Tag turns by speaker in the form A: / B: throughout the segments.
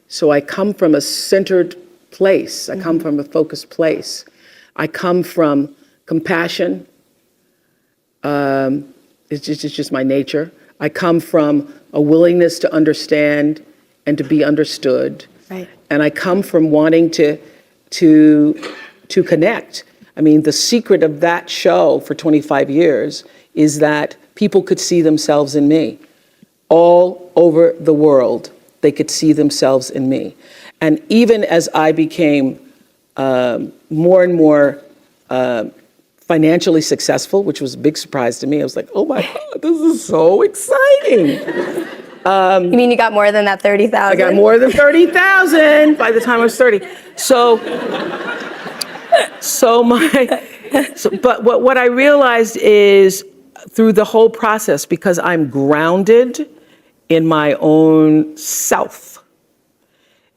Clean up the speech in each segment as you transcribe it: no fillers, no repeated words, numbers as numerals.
A: So I come from a centered place. I come from a focused place. I come from compassion. It's just my nature. I come from a willingness to understand and to be understood.
B: Right.
A: And I come from wanting to connect. I mean, the secret of that show for 25 years is that people could see themselves in me. All over the world, they could see themselves in me. And even as I became more and more financially successful, which was a big surprise to me, I was like, oh my God, this is so exciting.
B: You mean you got more than that 30,000?
A: I got more than 30,000 by the time I was 30. But what I realized is through the whole process, because I'm grounded in my own self,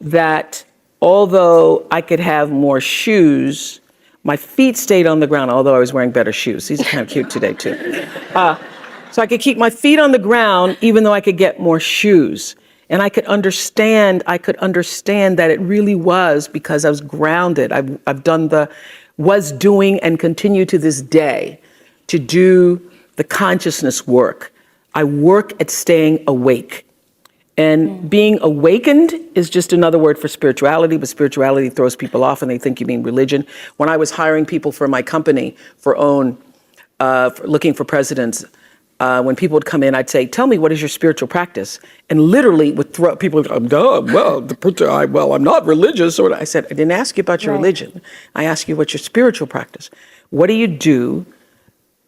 A: that although I could have more shoes, my feet stayed on the ground, although I was wearing better shoes. These are kind of cute today too. So I could keep my feet on the ground even though I could get more shoes. And I could understand that it really was because I was grounded. Was doing and continue to this day to do the consciousness work. I work at staying awake. And being awakened is just another word for spirituality, but spirituality throws people off and they think you mean religion. When I was hiring people for my company for looking for presidents, when people would come in, I'd say, tell me, what is your spiritual practice? And literally would throw people, I'm not religious. Or I said, I didn't ask you about your religion. I asked you what's your spiritual practice. What do you do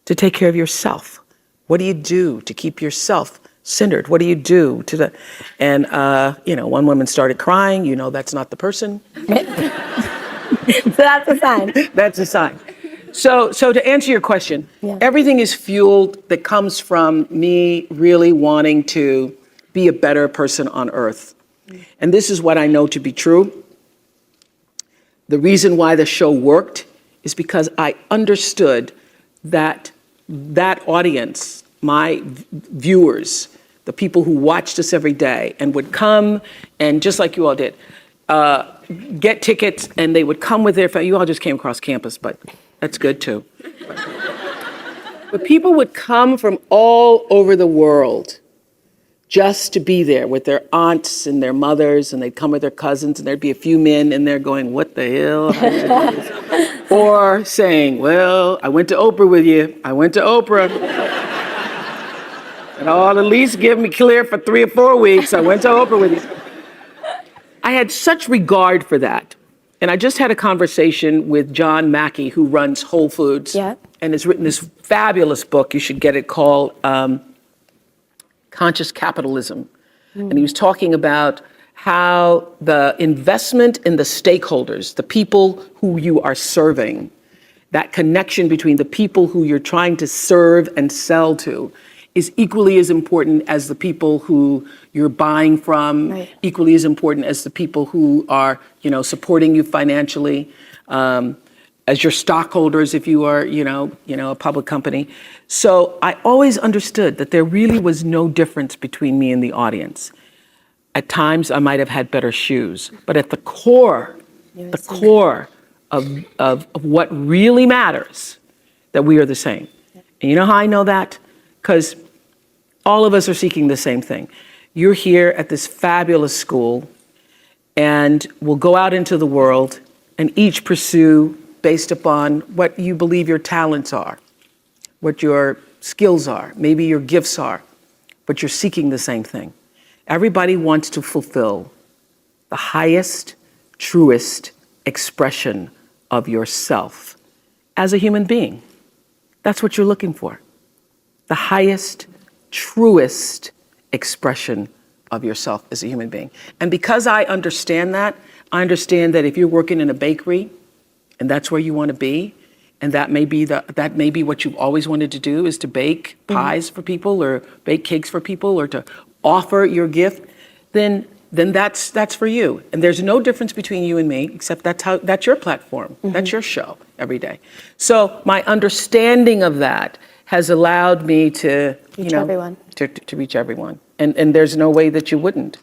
A: to take care of yourself? What do you do to keep yourself centered? What do you do to and one woman started crying, that's not the person.
B: So that's a sign.
A: That's a sign. So to answer your question, everything is fueled that comes from me really wanting to be a better person on earth. And this is what I know to be true. The reason why the show worked is because I understood that audience, my viewers, the people who watched us every day and would come and just like you all did, get tickets and they would come with their family. You all just came across campus, but that's good too. But people would come from all over the world just to be there with their aunts and their mothers, and they'd come with their cousins, and there'd be a few men in there going, what the hell? Or saying, well, I went to Oprah with you. I went to Oprah. And at least give me clear for 3 or 4 weeks. I went to Oprah with you. I had such regard for that. And I just had a conversation with John Mackey, who runs Whole Foods, and has written this fabulous book. You should get it, called Conscious Capitalism. And he was talking about how the investment in the stakeholders, the people who you are serving, that connection between the people who you're trying to serve and sell to, is equally as important as the people who you're buying from, equally as important as the people who are, supporting you financially, as your stockholders if you are, a public company. So I always understood that there really was no difference between me and the audience. At times I might have had better shoes, but at the core of what really matters, that we are the same. And you know how I know that? Because all of us are seeking the same thing. You're here at this fabulous school, and we'll go out into the world and each pursue based upon what you believe your talents are, what your skills are, maybe your gifts are, but you're seeking the same thing. Everybody wants to fulfill the highest, truest expression of yourself as a human being. That's what you're looking for. The highest, truest expression of yourself as a human being. And because I understand that if you're working in a bakery and that's where you want to be, and that may be what you've always wanted to do, is to bake pies for people or bake cakes for people or to offer your gift, then that's for you. And there's no difference between you and me, except that's your platform. That's your show every day. So my understanding of that has allowed me to,
B: reach everyone.
A: To reach everyone. And there's no way that you wouldn't.